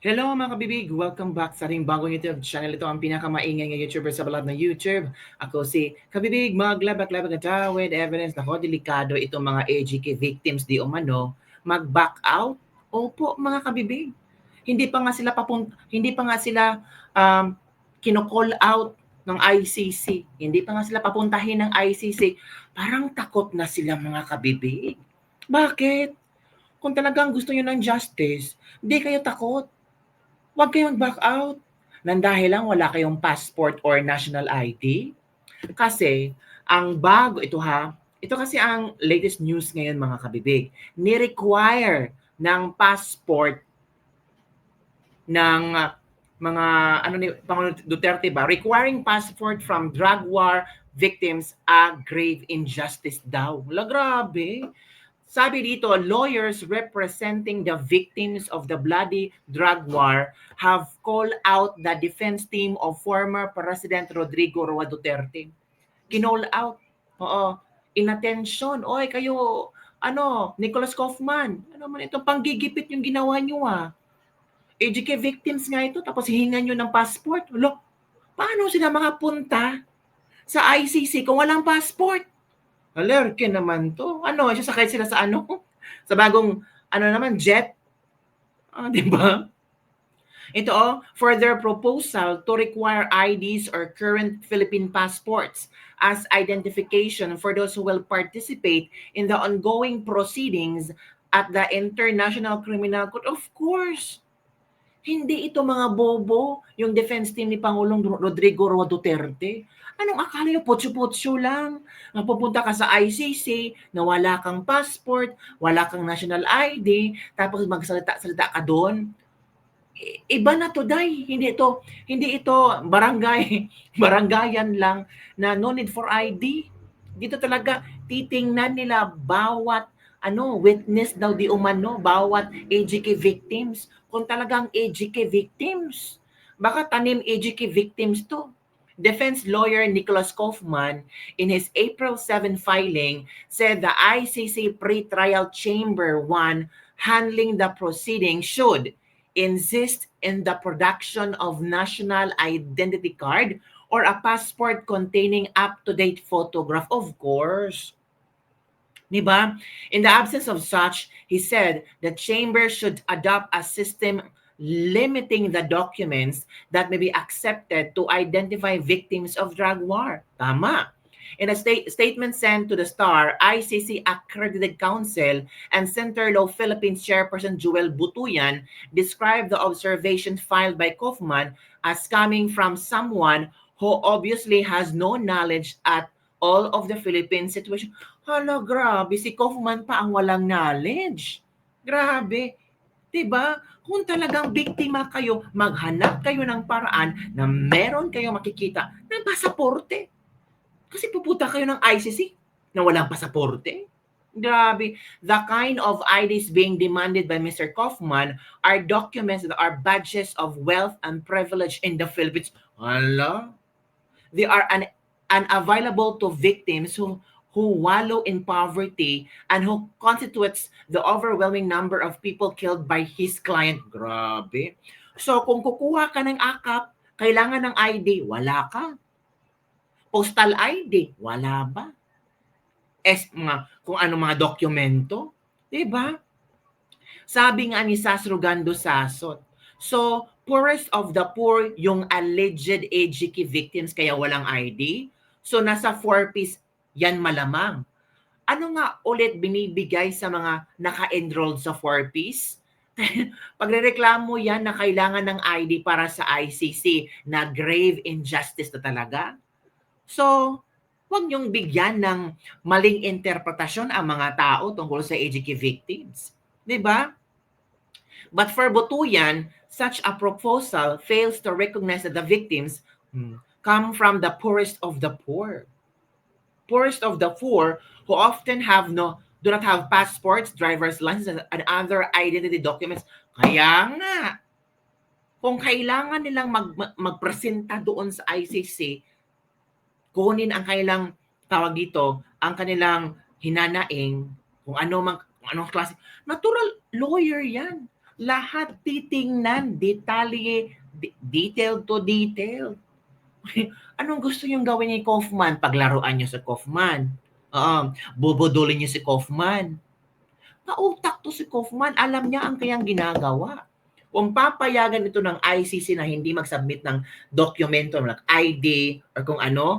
Hello mga kabibig! Welcome back sa ating bagong YouTube channel. Ito ang pinakamaingay ng YouTuber sa balat ng YouTube. Ako si Kabibig, maglabak-labak na with evidence. Nako, delikado itong mga AGK victims di umano mag-back out. Opo mga kabibig. Hindi pa nga sila um, kino-call out ng ICC. Hindi pa nga sila papuntahin ng ICC. Parang takot na sila mga kabibig. Bakit? Kung talagang gusto niyo ng justice, hindi kayo takot. Huwag kayong back out nang dahil lang wala kayong passport or national ID. Kasi ang bago ito kasi ang latest news ngayon mga kabibig. Ni-require ng passport ng mga ni Pangulong Duterte ba, requiring passport from drug war victims a grave injustice daw. Wala, grabe. Sabi dito, lawyers representing the victims of the bloody drug war have called out the defense team of former President Rodrigo Roa Duterte. Kinall out. Oo. Inattention. Oy, kayo, Nicholas Kaufman, ano man itong panggigipit yung ginawa nyo AGK victims nga ito, tapos hihingan nyo ng passport. Look, paano sila makapunta sa ICC kung walang passport? Alerke naman to. Sasakay sila sa sa bagong, jet. Di ba? Ito, for their proposal to require IDs or current Philippine passports as identification for those who will participate in the ongoing proceedings at the International Criminal Court. Of course, hindi ito mga bobo, yung defense team ni Pangulong Rodrigo Roa Duterte. Anong akala nyo, putyo-putyo lang? Mapupunta ka sa ICC na wala kang passport, wala kang national ID, tapos magsalita-salita ka doon. Iba na to, Day. Hindi ito barangay, barangayan lang na no need for ID. Dito talaga titingnan nila bawat witness daw di umano, bawat AGK victims. Kung talagang AGK victims, baka tanim AGK victims to. Defense lawyer Nicholas Kaufman, in his April 7 filing, said the ICC Pre-Trial Chamber 1 handling the proceeding should insist in the production of national identity card or a passport containing up-to-date photograph, of course. Diba? In the absence of such, he said the chamber should adopt a system limiting the documents that may be accepted to identify victims of drug war. Tama. In a statement sent to the Star, ICC Accredited Council and Center Law Philippines Chairperson Joel Butuyan described the observations filed by Kaufman as coming from someone who obviously has no knowledge at all of the Philippine situation. Hala, grabe, si Kaufman pa ang walang knowledge. Grabe. 'Di ba? Kung talagang biktima kayo, maghanap kayo ng paraan na meron kayong makikita ng pasaporte. Kasi pupunta kayo ng ICC na walang pasaporte. Grabe. The kind of IDs being demanded by Mr. Kaufman are documents that are badges of wealth and privilege in the Philippines. Hala. They are unavailable to victims who wallow in poverty and who constitutes the overwhelming number of people killed by his client. Grabe. So kung kukuha ka ng akap, kailangan ng ID, wala ka. Postal ID, wala ba? Kung ano mga dokumento, 'di ba? Sabi nga ni Sas Rugando Sasot. So, poorest of the poor yung alleged AGK victims kaya walang ID. So, nasa 4-piece yan malamang. Ano nga ulit binibigay sa mga naka-enrolled sa 4-piece? Pagrereklamo yan na kailangan ng ID para sa ICC na grave injustice na talaga. So, huwag niyong bigyan ng maling interpretasyon ang mga tao tungkol sa AGK victims. 'Di ba? But for Butuyan, such a proposal fails to recognize that the victims come from the poorest of the poor. Poorest of the poor who often do not have passports, driver's licenses, and other identity documents. Kaya nga, kung kailangan nilang magpresenta doon sa ICC, kunin ang kanilang ang kanilang hinanaing, kung anong klase. Natural lawyer yan. Lahat titingnan, detalye, detail to detail. Anong gusto niyong gawin ni Kaufman? Paglaruan niyo si Kaufman. Bubudulin niyo si Kaufman. Pautak to si Kaufman. Alam niya ang kanyang ginagawa. Kung papayagan ito ng ICC na hindi mag-submit ng dokumento, ng ID, or kung ano,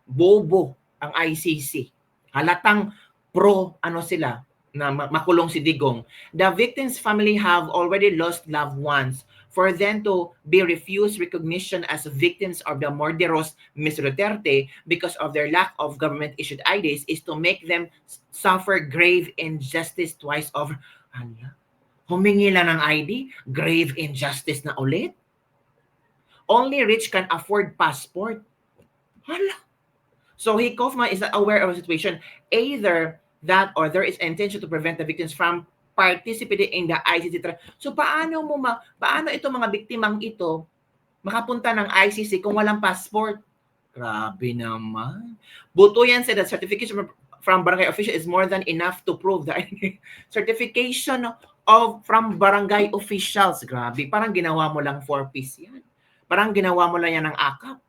bobo ang ICC. Halatang ano sila, na makulong si Digong. The victim's family have already lost loved ones. For them to be refused recognition as victims of the murderous Mr. Duterte because of their lack of government-issued IDs is to make them suffer grave injustice twice over. Ano? Humingi lang ng ID? Grave injustice na ulit? Only rich can afford passport. Hala. So Kaufman is not aware of the situation. Either that or there is intention to prevent the victims from participating in the ICC trial. So paano itong mga biktimang ito makapunta ng ICC kung walang passport? Grabe naman. Butuyan said that certification from barangay official is more than enough to prove the certification from barangay officials. Grabe, parang ginawa mo lang 4-piece yan. Parang ginawa mo lang yan ng akap.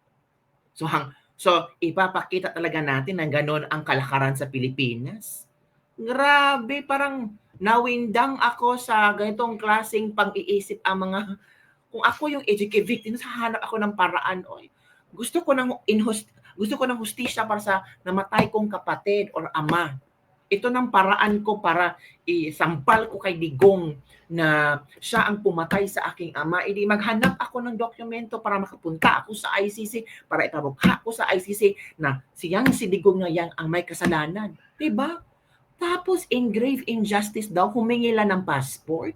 So, ipapakita talaga natin na gano'n ang kalakaran sa Pilipinas. Grabe, parang nawindang ako sa ganitong klaseng pang-iisip ang mga, kung ako yung HK victim, hahanap ako ng paraan. Gusto ko ng hustisya para sa namatay kong kapatid or ama. Ito ng paraan ko para isampal ko kay Digong na siya ang pumatay sa aking ama. Hindi maghanap ako ng dokumento para makapunta ako sa ICC, para ipabukha ko sa ICC na siyang si Digong na yang ang may kasalanan. Diba? Tapos, in grave injustice daw, humingi lang ng passport.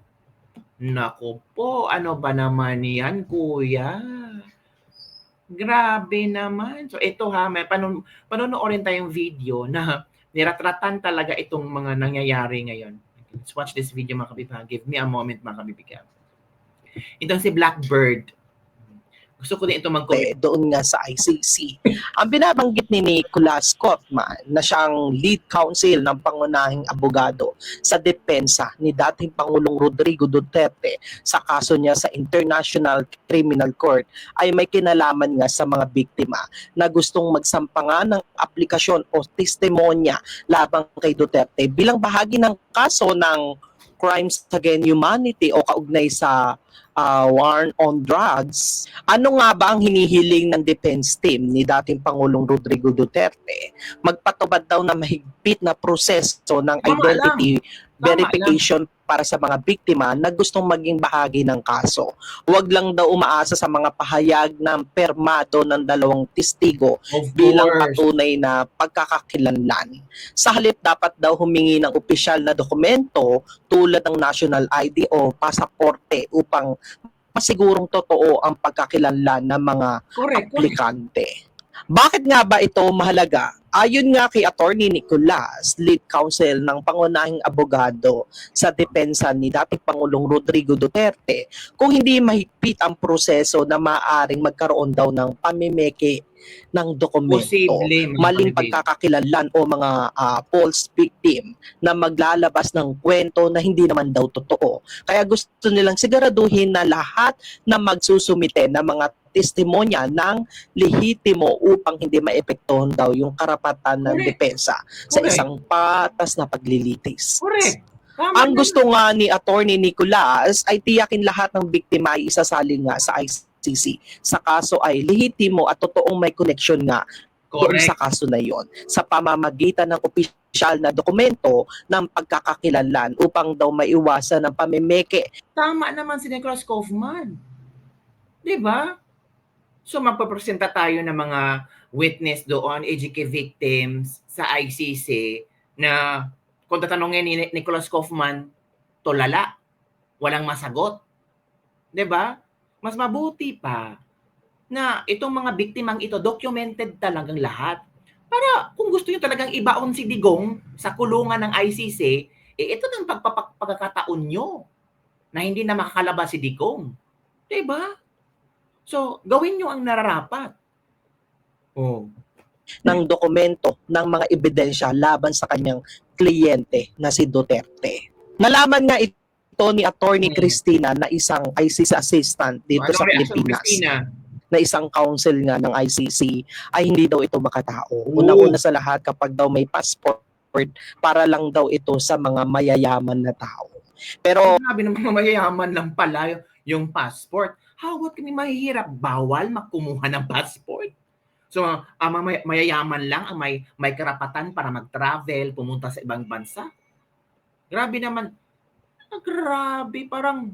Nako po, ano ba naman yan, kuya? Grabe naman. So, ito may panonoorin tayong video na niratratan talaga itong mga nangyayari ngayon. Let's watch this video, mga kabibigyan. Give me a moment, mga kabibigyan. Itong si Blackbird. Gusto ko din ito mag-comment. Doon nga sa ICC. Ang binabanggit ni Nicolas Kaufman na siyang lead counsel ng pangunahing abogado sa depensa ni dating Pangulong Rodrigo Duterte sa kaso niya sa International Criminal Court ay may kinalaman nga sa mga biktima na gustong magsampa nga ng aplikasyon o testimonya labang kay Duterte bilang bahagi ng kaso ng crimes against humanity o kaugnay sa war on drugs. Ano nga ba ang hinihiling ng defense team ni dating Pangulong Rodrigo Duterte? Magpatubad daw na mahigpit na proseso ng identity verification para sa mga biktima na gustong maging bahagi ng kaso. Huwag lang daw umaasa sa mga pahayag ng permado ng dalawang testigo bilang patunay na pagkakakilanlan. Sa halip, dapat daw humingi ng opisyal na dokumento tulad ng national ID o pasaporte upang masigurong totoo ang pagkakilanlan ng mga aplikante. Bakit nga ba ito mahalaga? Ayon nga kay Attorney Nicolas, lead counsel ng pangunahing abogado sa depensa ni dating Pangulong Rodrigo Duterte, kung hindi mahigpit ang proseso na maaaring magkaroon daw ng pamimeke ng dokumento, maling pagkakakilanlan o mga false victim na maglalabas ng kwento na hindi naman daw totoo. Kaya gusto nilang siguraduhin na lahat na magsusumite ng mga testimonya ng lehitimo upang hindi maepektuhan daw yung karapatan ng depensa sa isang patas na paglilitis. Ang gusto nga ni Attorney Nicolas ay tiyakin lahat ng biktima ay isasali nga sa ICC. Sa kaso ay lehitimo at totoong may connection nga doon sa kaso na yon sa pamamagitan ng opisyal na dokumento ng pagkakakilanlan upang daw maiwasan ng pamimeke. Tama naman si Nicolas Kaufman. Diba? So magpapresenta tayo ng mga witness doon, AGK victims sa ICC na kung tatanungin ni Nicolas Kaufman, tulala, walang masagot. 'Di ba? Mas mabuti pa na itong mga biktimang ito documented talagang lahat. Para kung gusto niyo talagang ibaon si Digong sa kulungan ng ICC, ito ng pagkakataon nyo na hindi na makakalabas si Digong. 'Di ba? So, gawin nyo ang nararapat. Ng dokumento ng mga ebidensya laban sa kanyang kliyente na si Duterte. Nalaman nga ito ni Attorney Hmm. Cristina na isang ICC assistant dito Anong sa reaksyon mo, Pilipinas, Christina? na isang counsel nga ng ICC, ay hindi daw ito makatao. Oo. Unang-una sa lahat, kapag daw may passport, para lang daw ito sa mga mayayaman na tao. Pero Grabe ng mga mayayaman lang pala yung passport. Hawat kami mahihirap, bawal makumuha ng passport. So, ang mga mayayaman lang ang may karapatan para mag-travel, pumunta sa ibang bansa. Grabe naman. Grabe, parang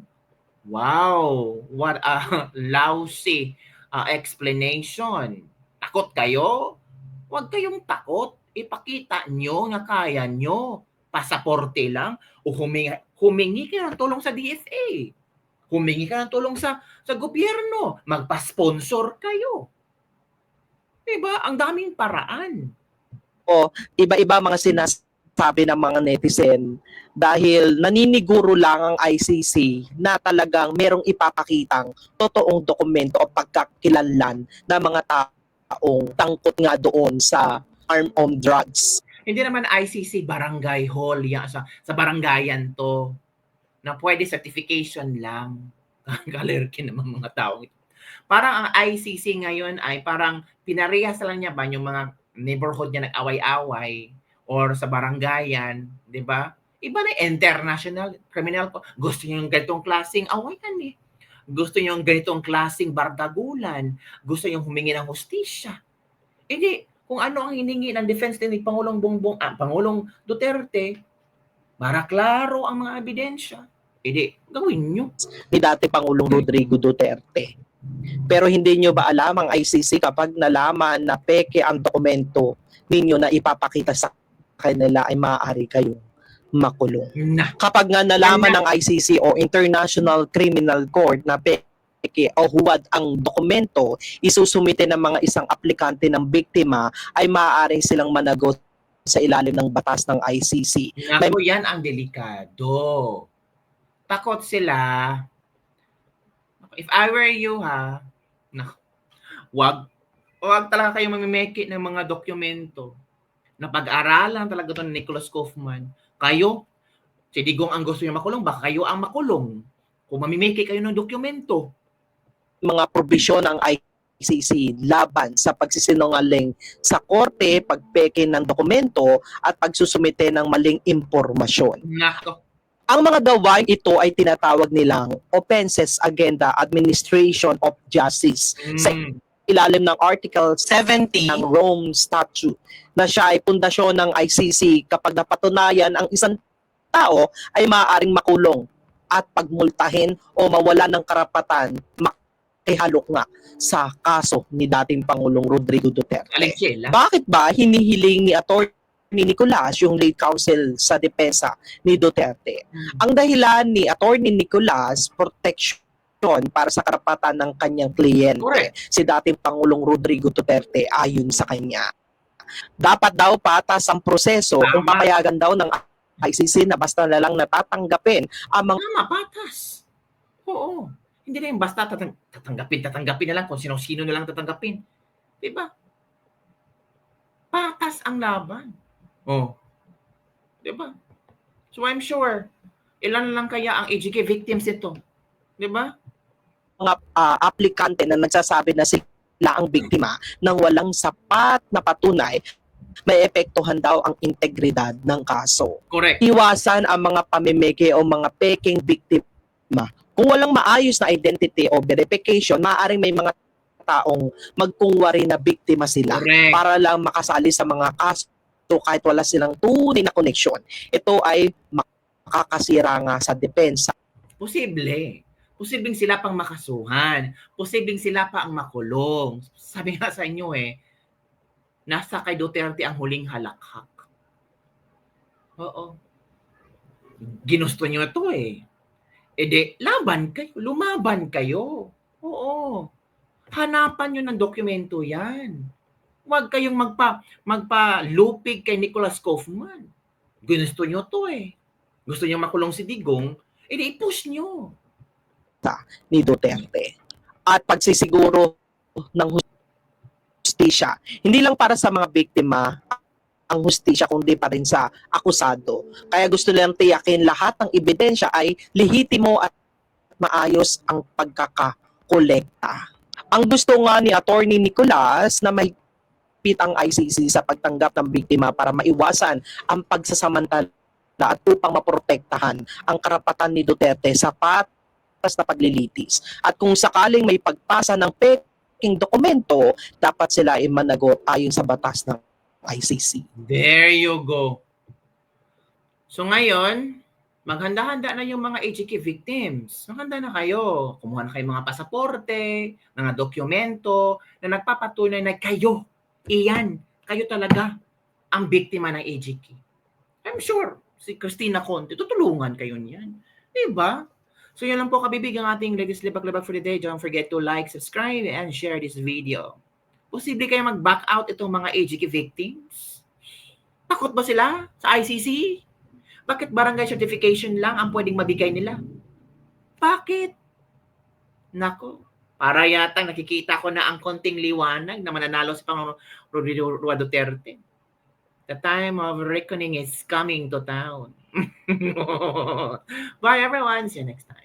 wow, what a lousy explanation. Takot kayo? Huwag kayong takot. Ipakita nyo na kaya nyo. Pasaporte lang o humingi kayo ng tulong sa DFA. Humingi ka ng tulong sa gobyerno. Magpa-sponsor kayo. Diba? Ang daming paraan. iba-iba mga sinasabi ng mga netizen dahil naniniguro lang ang ICC na talagang merong ipapakitang totoong dokumento o pagkakilanlan ng mga taong tangkot nga doon sa armed drugs. Hindi naman ICC barangay hall yan, sa barangayan to na pwede certification lang. Galerkin naman mga tao. Parang ang ICC ngayon ay parang pinarehas lang niya ba yung mga neighborhood niya nag-away-away or sa barangayan, di ba? Iba na international criminal ko. Gusto niyo yung ganitong klaseng awayan eh. Gusto niyo yung ganitong klaseng bardagulan. Gusto niyo humingi ng hustisya. Hindi, kung ano ang hiningi ng defense ni Pangulong Duterte, para klaro ang mga ebidensya, hindi, gawin nyo. Ni dati Pangulong Rodrigo Duterte. Pero hindi nyo ba alam ang ICC kapag nalaman na peke ang dokumento ninyo na ipapakita sa kanila ay maaari kayong makulong. Na, Kapag nga nalaman ng ICC o International Criminal Court na peke o huwad ang dokumento, isusumite ng mga isang aplikante ng biktima, ay maaaring silang managot sa ilalim ng batas ng ICC. naku, yan ang delikado. Takot sila. If I were you, wag talaga kayo mamimeke ng mga dokumento na pag-aralan talaga ito ni Nicholas Kaufman. Kayo, si Digong ang gusto niyo makulong, baka kayo ang makulong. Kung mamimeke kayo ng dokumento. Mga probisyon ng ICC laban sa pagsisinungaling sa korte, pagpeke ng dokumento at pagsusumite ng maling impormasyon. Nako. Ang mga gawain ito ay tinatawag nilang offenses against the administration of justice sa ilalim ng Article 70 ng Rome Statute, na siya ay pundasyon ng ICC. Kapag napatunayan ang isang tao ay maaaring makulong at pagmultahin o mawalan ng karapatan makihalok nga sa kaso ni dating Pangulong Rodrigo Duterte. Alexela. Bakit ba hinihiling ni Atty. Nicolas yung lead counsel sa depensa ni Duterte? Ang dahilan ni Atty. Nicolas, protection para sa karapatan ng kanyang kliyente, Correct. si dating Pangulong Rodrigo Duterte. Ayon sa kanya, dapat daw patas ang proseso kung Tama. papayagan daw ng ICC na basta na lang natatanggapin ang mga Tama, patas. Oo. Hindi na yung basta tatanggapin na lang kung sino-sino na lang tatanggapin. Diba? Patas ang laban. Oh. Diba? So I'm sure, ilan lang kaya ang AGK victims ito? Diba? aplikante na nagsasabi na sila ang biktima nang walang sapat na patunay, may epektuhan daw ang integridad ng kaso. Correct. Iwasan ang mga pamimeke o mga peking biktima. Kung walang maayos na identity o verification, maaaring may mga taong magkungwari na biktima sila Correct. para lang makasali sa mga kaso kahit wala silang tunay na koneksyon. Ito ay makakasira nga sa depensa. Posible. Posibleng sila pang makasuhan. Posibleng sila pa ang makulong. Sabi nga sa inyo nasa kay Duterte ang huling halakhak. Oo. Ginusto nyo ito laban kayo. Lumaban kayo. Oo. Hanapan nyo ng dokumento yan. Huwag kayong magpa-lupig kay Nicholas Kaufman. Ginusto nyo ito Gusto nyo makulong si Digong, i-push nyo. Ni Duterte at pagsisiguro ng hustisya, hindi lang para sa mga biktima ang hustisya kundi pa rin sa akusado. Kaya gusto nilang tiyakin lahat ng ebidensya ay lehitimo at maayos ang pagkakakolekta. Ang gusto nga ni Attorney Nicolas na may ang ICC sa pagtanggap ng biktima para maiwasan ang pagsasamantala at upang maprotektahan ang karapatan ni Duterte sa patas na paglilitis. At kung sakaling may pagpasa ng peking dokumento, dapat sila ay managot ayon sa batas ng ICC. There you go. So ngayon, maghanda-handa na yung mga AGK victims. Maghanda na kayo. Kumuha na kayo mga pasaporte, mga dokumento na nagpapatunay na kayo, kayo talaga ang biktima ng AGK. I'm sure si Christina Conte, tutulungan kayo niyan. Diba? So yun lang po kabibig ang ating latest libak-libak for the day. Don't forget to like, subscribe, and share this video. Posible kayo mag-back out itong mga AGK victims? Takot ba sila sa ICC? Bakit barangay certification lang ang pwedeng mabigay nila? Bakit? Nako, para yatang nakikita ko na ang konting liwanag na mananalo si Pangulong Rodrigo Duterte. The time of reckoning is coming to town. Bye everyone. See you next time.